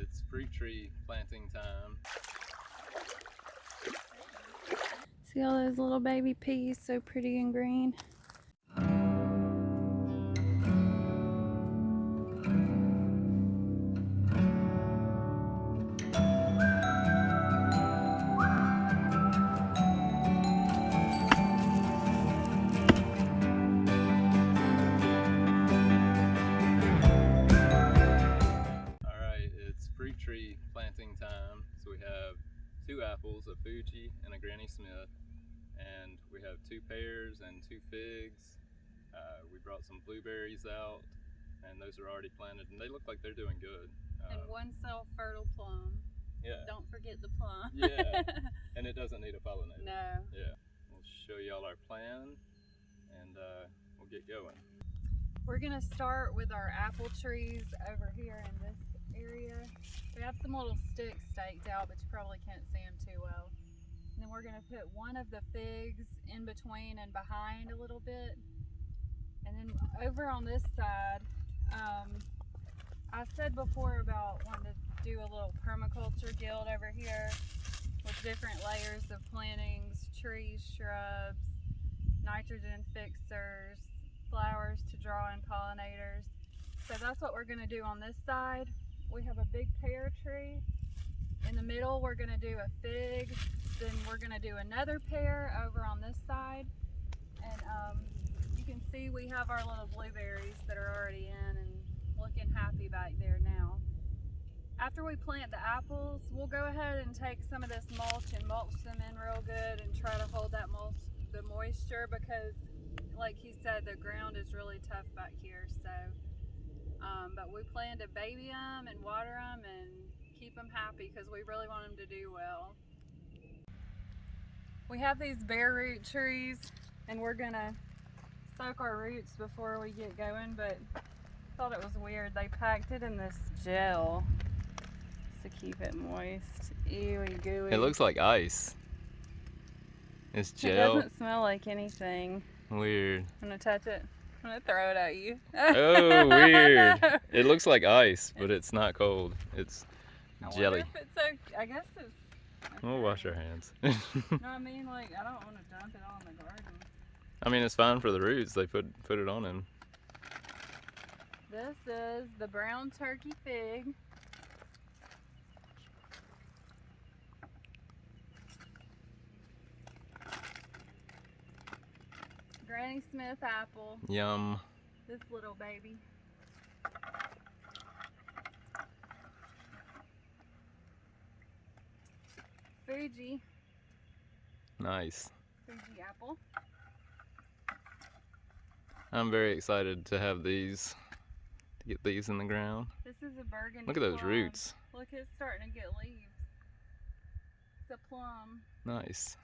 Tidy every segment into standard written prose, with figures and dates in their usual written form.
it's fruit tree planting time. See all those little baby peas, so pretty and green. Alright, it's fruit tree planting time. So we have 2 apples, a Fuji and a Granny Smith, and we have 2 pears and 2 figs. We brought some blueberries out, and those are already planted, and they look like they're doing good. And 1 self-fertile plum. Yeah. Don't forget the plum. Yeah, and it doesn't need a pollinator. No. Yeah. We'll show y'all our plan, and we'll get going. We're gonna start with our apple trees over here in this area. We have some little sticks staked out, but you probably can't see them too well. And then we're gonna put one of the figs in between and behind a little bit. And then over on this side, I said before about wanting to do a little permaculture guild over here with different layers of plantings, trees, shrubs, nitrogen fixers, flowers to draw in pollinators. So that's what we're going to do on this side. We have a big pear tree. In the middle we're going to do a fig. Then we're going to do another pear over on this side. And you can see we have our little blueberries that are already in and looking happy back there now. After we plant the apples, we'll go ahead and take some of this mulch and mulch them in real good and try to hold that the moisture, because like he said, the ground is really tough back here. So but we plan to baby them and water them and keep them happy because we really want them to do well. We have these bare root trees and we're gonna soak our roots before we get going, but I thought it was weird. They packed it in this gel to keep it moist. Ewy gooey. It looks like ice. It's gel. It doesn't smell like anything. Weird. I'm gonna touch it. I'm gonna throw it at you. Oh, weird. No. It looks like ice, but it's not cold. It's jelly. I guess it's. We'll wash our hands. No, I mean, like, I don't want to dump it all in the garden. I mean, it's fine for the roots. They put it on him. This is the brown turkey fig. Granny Smith apple. Yum. This little baby. Fuji. Nice. Fuji Apple. I'm very excited to have these, to get these in the ground. This is a Burgundy Look at those Plum. roots. Look, it's starting to get leaves. It's a plum. Nice.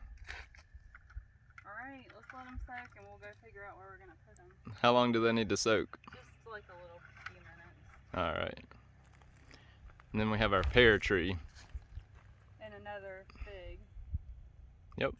Alright, let's let them soak and we'll go figure out where we're going to put them. How long do they need to soak? Just like a little few minutes. Alright. And then we have our pear tree. And another fig. Yep.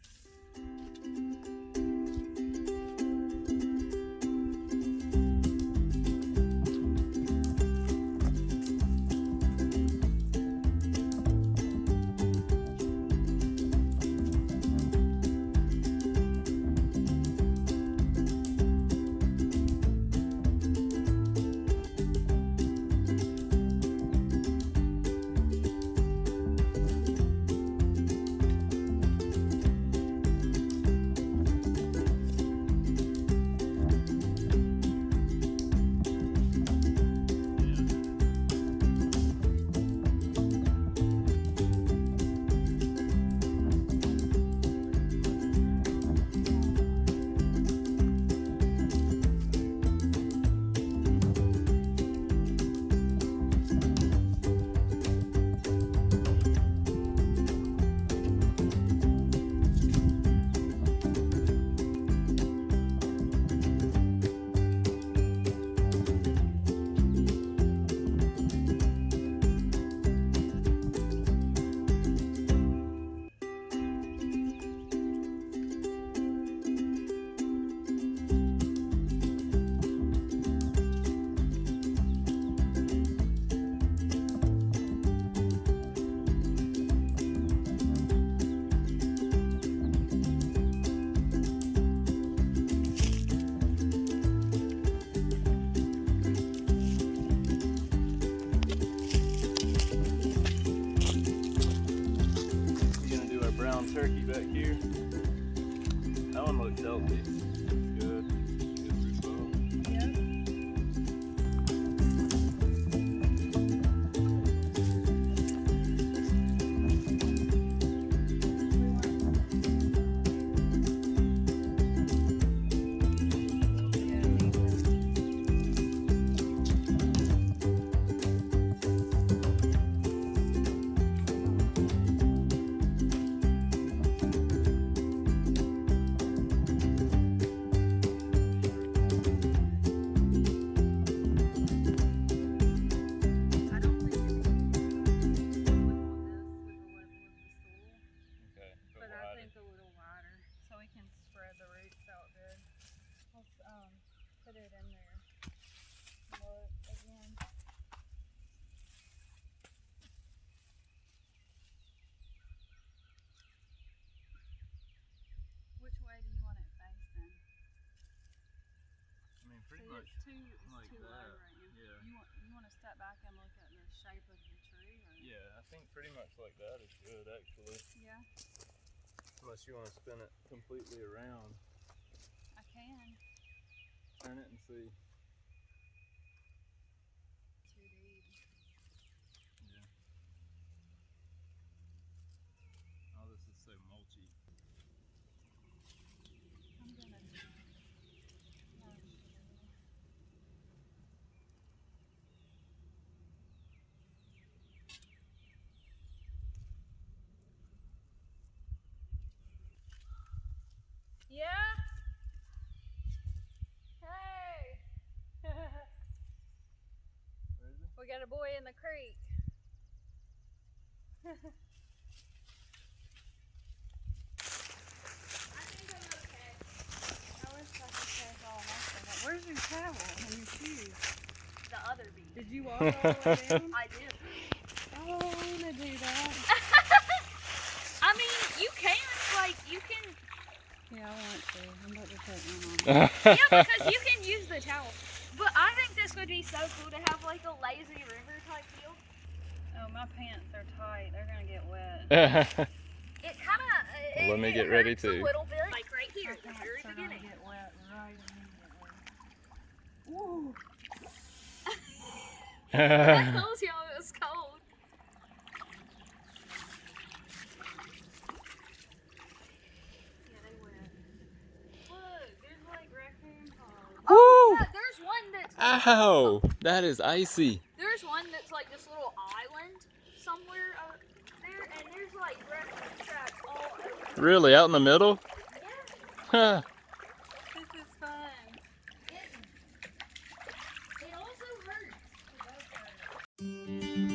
turkey back here. That one looks healthy. It's good. Good fruit bowl. Yep. Put it in there. Look again. Which way do you want it facing? I mean, pretty much It's too like low that. right now. Yeah. You want to step back and look at the shape of the tree? Or? Yeah, I think pretty much like that is good actually. Yeah. Unless you want to spin it completely around. I can. Turn it and see. Too deep. Yeah. Oh, this is so mulchy. I'm gonna no, sure. Yeah? Hey! Where is it? We got a boy in the creek. I think I'm okay. I wish I could take all my stuff. Where's your towel and your shoes? The other bee. Did you walk all the way down? I did. Oh, I want to do that. I mean, you can, like, you can. Yeah, I want to. I'm about to put one on. Yeah, because you can use the towel. But I think this would be so cool to have, like, a lazy river type deal. Oh, my pants are tight. They're going to get wet. It kind of. Let me get ready A too. little bit. Like right here, My at the pants very are going to beginning. get wet right immediately. Woo! I told y'all it was cold. Yeah, they wet. Look, there's like raccoon paws. Woo! Yeah, there's one that's. Ow! That is icy. There's one that's like this little island somewhere there, and there's like raccoon tracks all over. Really? Out in the middle? Yeah, Huh. This is fun. it also hurts. It does hurt.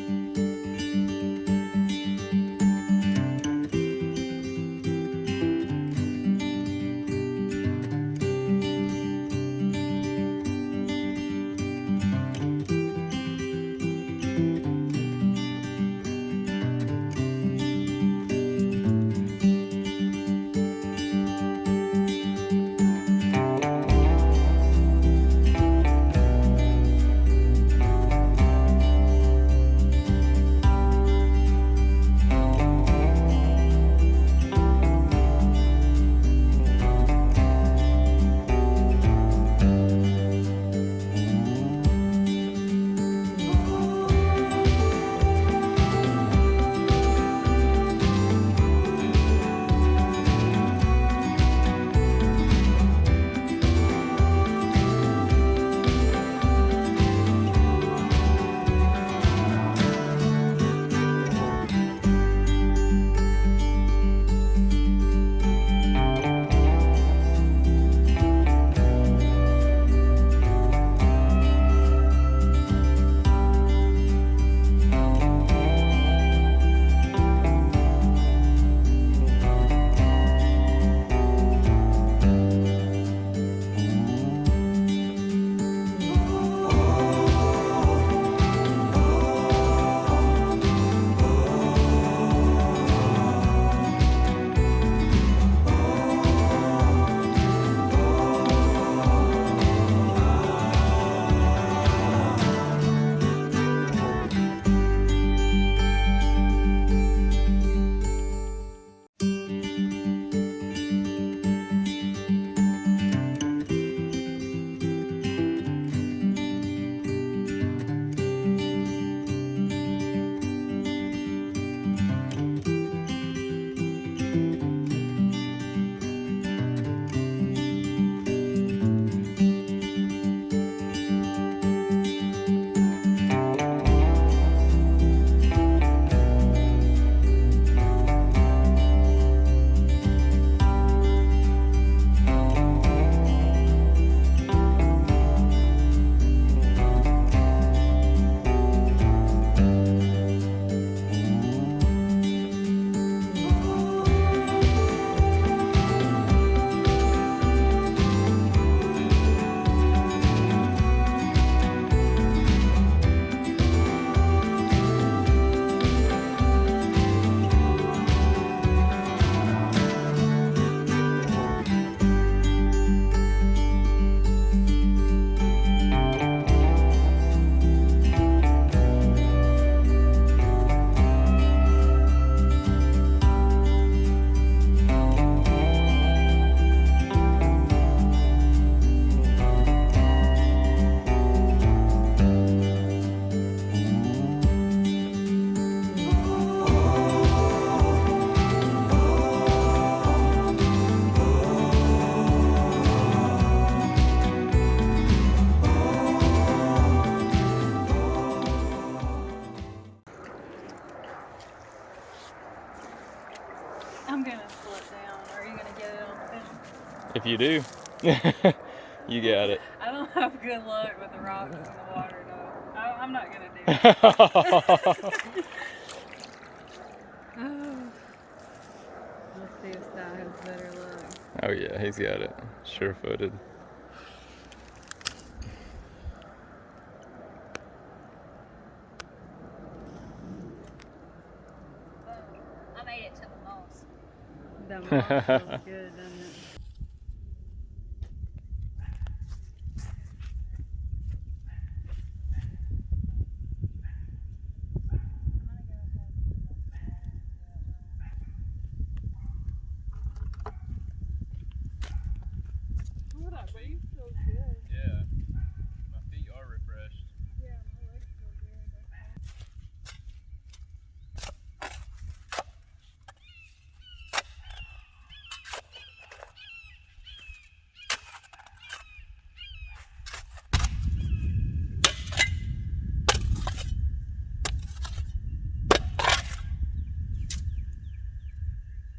I'm gonna slip down. Are you gonna get it on film? If you do, you got it. I don't have good luck with the rocks in the water, though. I'm not gonna do it. Oh. Let's see if Sty has better luck. Oh yeah, he's got it. Sure-footed. I made it to the moss. The moss feels good, doesn't it? Oh, that breeze feels good. Yeah, my feet are refreshed. Yeah, my legs feel good.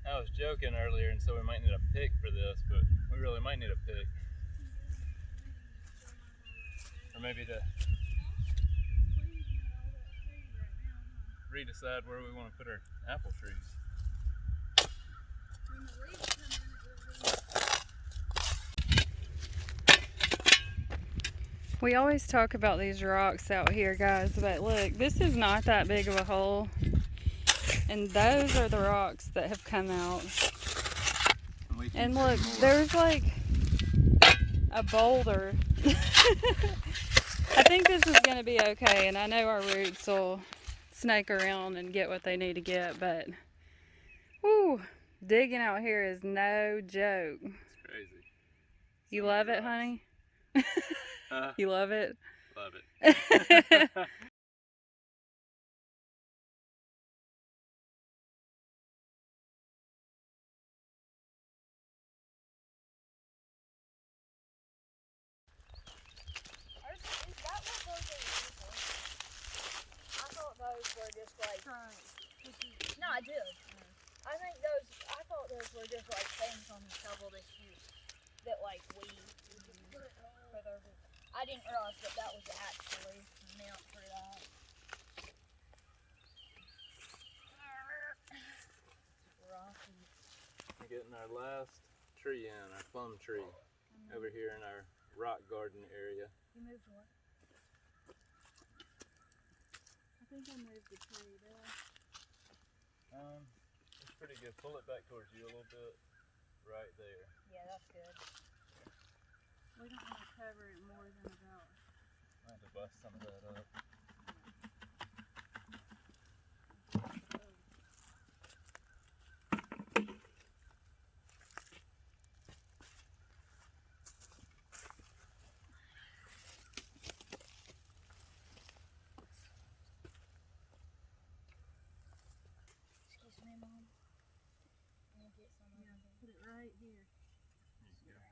I was joking earlier and so we might need a pick for this, but we really might need a pick. Or maybe to redecide where we want to put our apple trees. We always talk about these rocks out here, guys, but look, this is not that big of a hole. And those are the rocks that have come out. And look, there's like a boulder. I think this is going to be okay, and I know our roots will snake around and get what they need to get, but whoo, digging out here is no joke. It's crazy. You love it, honey? You love it? Love it. Is that what those are used for? I thought those were just like. No, I did. I think those. I thought those were just like things on the shovel that's used that like we use for their. I didn't realize that that was actually meant for that. Rocky. We're getting our last tree in, our plum tree, over here in our rock garden area. You moved what? I think I moved the tree there. It's pretty good. Pull it back towards you a little bit. Right there. Yeah, that's good. We don't want to cover it more than about. I have to bust some of that up. Excuse me, Mom. Let me get some of Yeah, it. put it right here. Good job.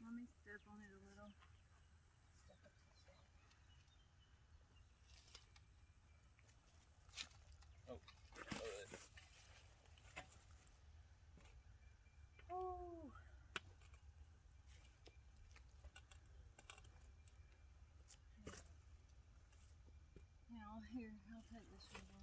Let me step on it a little. Oh, alright. Oh. Now here, I'll take this one off.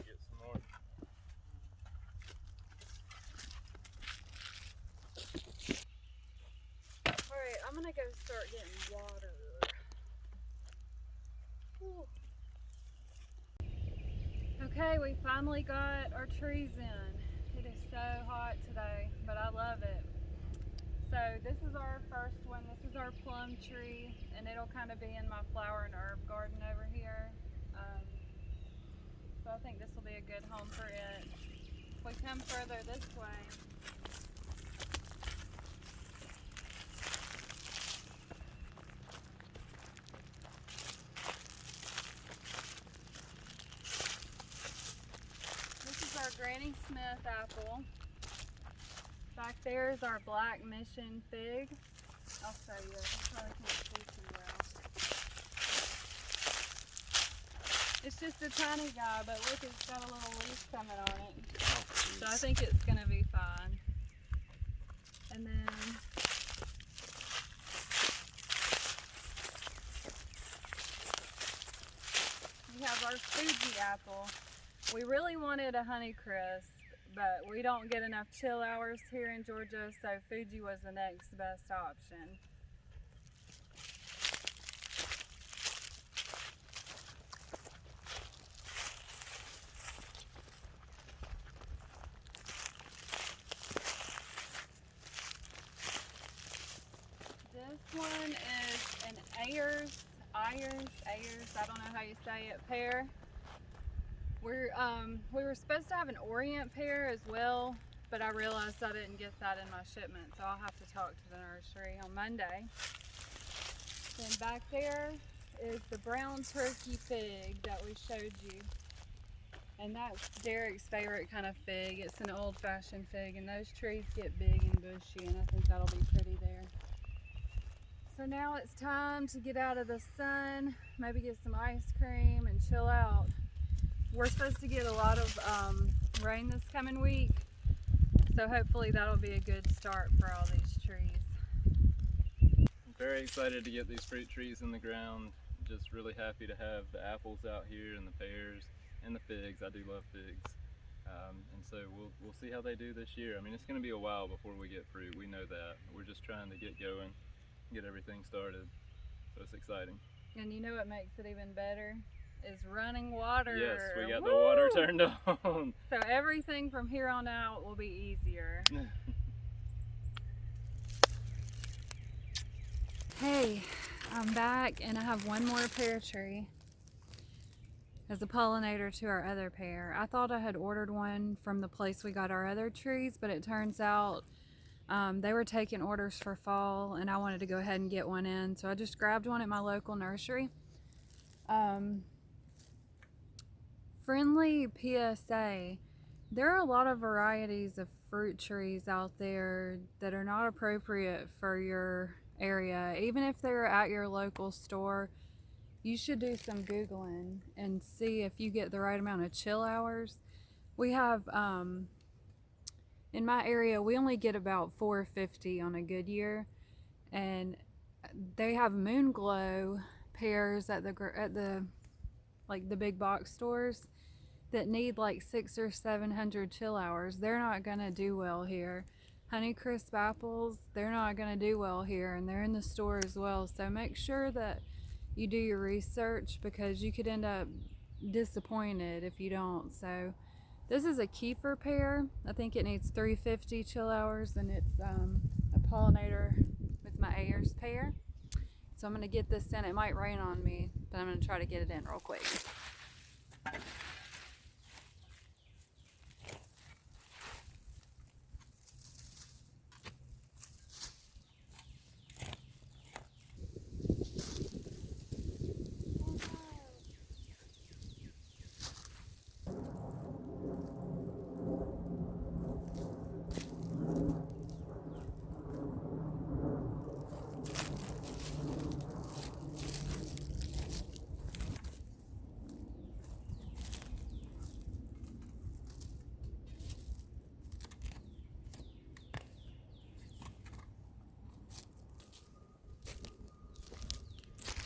Get some more. Alright, I'm gonna go start getting water. Whew. Okay, we finally got our trees in. It is so hot today, but I love it. So this is our first one. This is our plum tree, and it'll kind of be in my flower and herb garden over here. So I think this will be a good home for it. If we come further this way, Smith apple. Back there is our Black Mission fig. I'll show you. You probably can't see too well. It's just a tiny guy, but look, it's got a little leaf coming on it. So I think it's gonna be fine. And then we have our Fuji apple. We really wanted a Honeycrisp, but we don't get enough chill hours here in Georgia, so Fuji was the next best option. This one is an Ayers, I don't know how you say it, pear. We were supposed to have an Orient pear as well, but I realized I didn't get that in my shipment, so I'll have to talk to the nursery on Monday. Then back there is the brown turkey fig that we showed you. And that's Derek's favorite kind of fig. It's an old-fashioned fig, and those trees get big and bushy, and I think that'll be pretty there. So now it's time to get out of the sun, maybe get some ice cream and chill out. We're supposed to get a lot of rain this coming week, so hopefully that'll be a good start for all these trees. I'm very excited to get these fruit trees in the ground. Just really happy to have the apples out here and the pears and the figs. I do love figs. And so we'll see how they do this year. I mean, it's going to be a while before we get fruit. We know that. We're just trying to get going, get everything started. So it's exciting. And you know what makes it even better? Is running water. Yes, we got Woo! the water turned on. So everything from here on out will be easier. Hey, I'm back and I have one more pear tree as a pollinator to our other pear. I thought I had ordered one from the place we got our other trees, but it turns out they were taking orders for fall and I wanted to go ahead and get one in. So I just grabbed one at my local nursery. Friendly PSA, there are a lot of varieties of fruit trees out there that are not appropriate for your area. Even if they're at your local store, you should do some Googling and see if you get the right amount of chill hours. We have, in my area, we only get about 450 on a good year, and they have moon glow pears at the like the big box stores that need like 600 or 700 chill hours. They're not gonna do well here. Honeycrisp apples, they're not gonna do well here, and they're in the store as well. So make sure that you do your research because you could end up disappointed if you don't. So this is a Kiefer Pear. I think it needs 350 chill hours, and it's a pollinator with my Ayers Pear. So I'm gonna get this in. It might rain on me, but I'm gonna try to get it in real quick.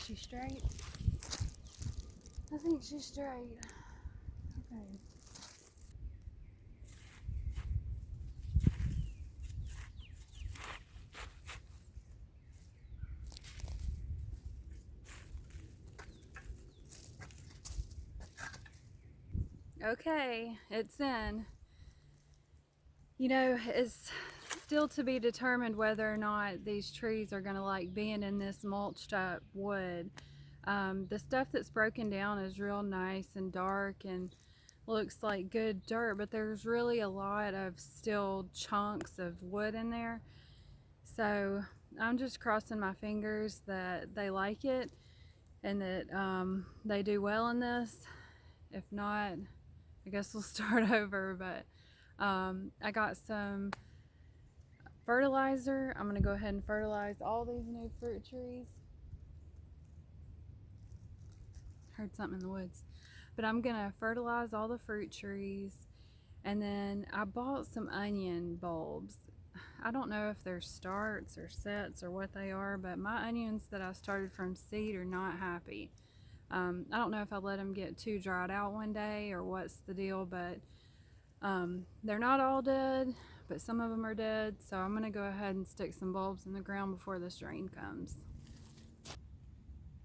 Is she straight? I think she's straight. Okay. Okay, it's in. You know, it's still to be determined whether or not these trees are gonna like being in this mulched up wood. The stuff that's broken down is real nice and dark and looks like good dirt, but there's really a lot of still chunks of wood in there. So I'm just crossing my fingers that they like it and that they do well in this. If not, I guess we'll start over, but I got some fertilizer. I'm gonna go ahead and fertilize all these new fruit trees. Heard something in the woods. But I'm gonna fertilize all the fruit trees. And then I bought some onion bulbs. I don't know if they're starts or sets or what they are, but my onions that I started from seed are not happy. I don't know if I let them get too dried out one day or what's the deal, but they're not all dead, but some of them are dead. So I'm gonna go ahead and stick some bulbs in the ground before this rain comes.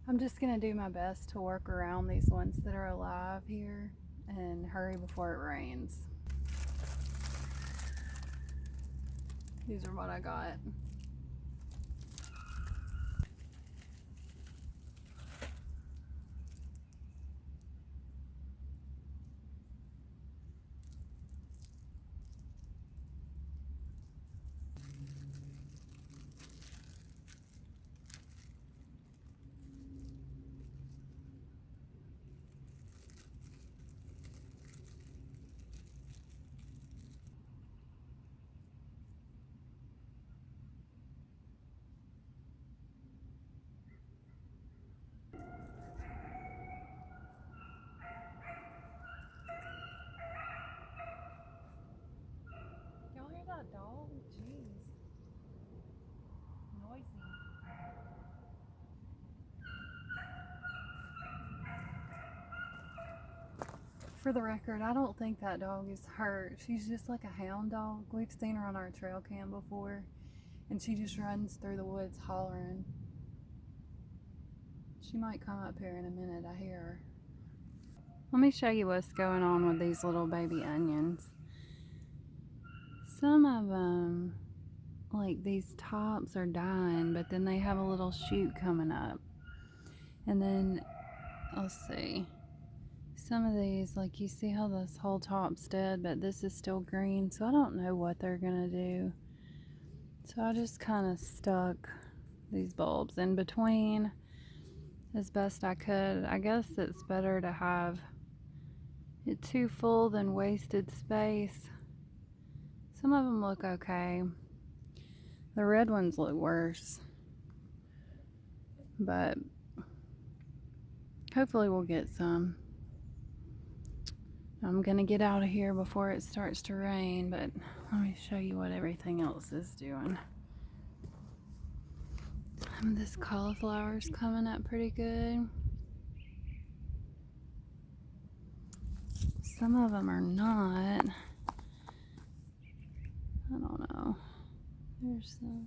I'm just gonna do my best to work around these ones that are alive here and hurry before it rains. These are what I got. Y'all hear that dog? Jeez. Noisy. For the record, I don't think that dog is hurt. She's just like a hound dog. We've seen her on our trail cam before, and she just runs through the woods hollering. She might come up here in a minute. I hear her. Let me show you what's going on with these little baby onions. Some of them, like these tops are dying, but then they have a little shoot coming up. And then, let's see. Some of these, like you see how this whole top's dead, but this is still green, so I don't know what they're gonna do. So I just kind of stuck these bulbs in between as best I could. I guess it's better to have it too full than wasted space. Some of them look okay. The red ones look worse, but hopefully we'll get some. I'm gonna get out of here before it starts to rain, but let me show you what everything else is doing. This cauliflower's coming up pretty good. Some of them are not. I don't know. There's some.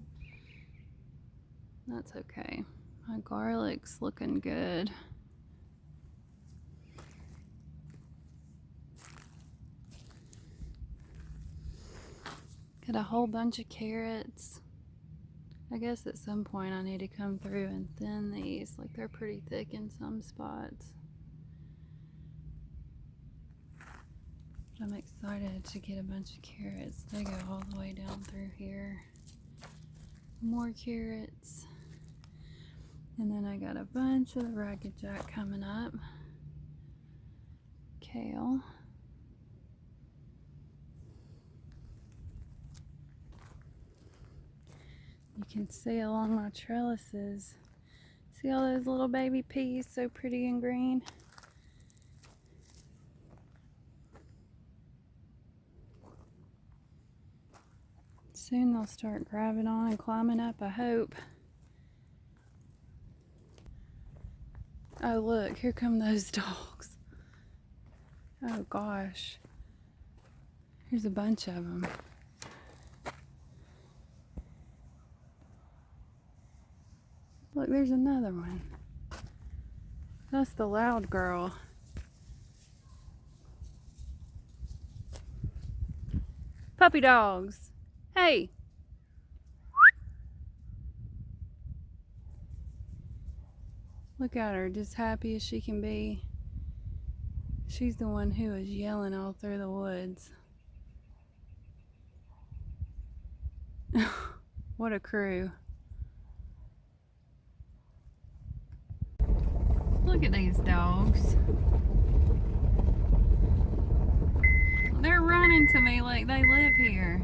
That's okay. My garlic's looking good. Got a whole bunch of carrots. I guess at some point I need to come through and thin these. Like, they're pretty thick in some spots. But I'm excited to get a bunch of carrots. They go all the way down through here. More carrots. And then I got a bunch of Ragged Jack coming up. Kale. You can see along my trellises. See all those little baby peas, so pretty and green? Soon they'll start grabbing on and climbing up, I hope. Oh look, here come those dogs. Oh gosh. Here's a bunch of them. Look, there's another one. That's the loud girl. Puppy dogs. Hey. Look at her, just happy as she can be. She's the one who is yelling all through the woods. What a crew. Look at these dogs. They're running to me like they live here.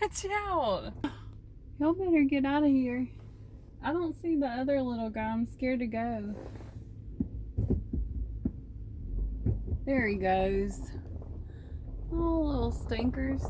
Watch out! Y'all better get out of here. I don't see the other little guy. I'm scared to go. There he goes. Oh, little stinkers.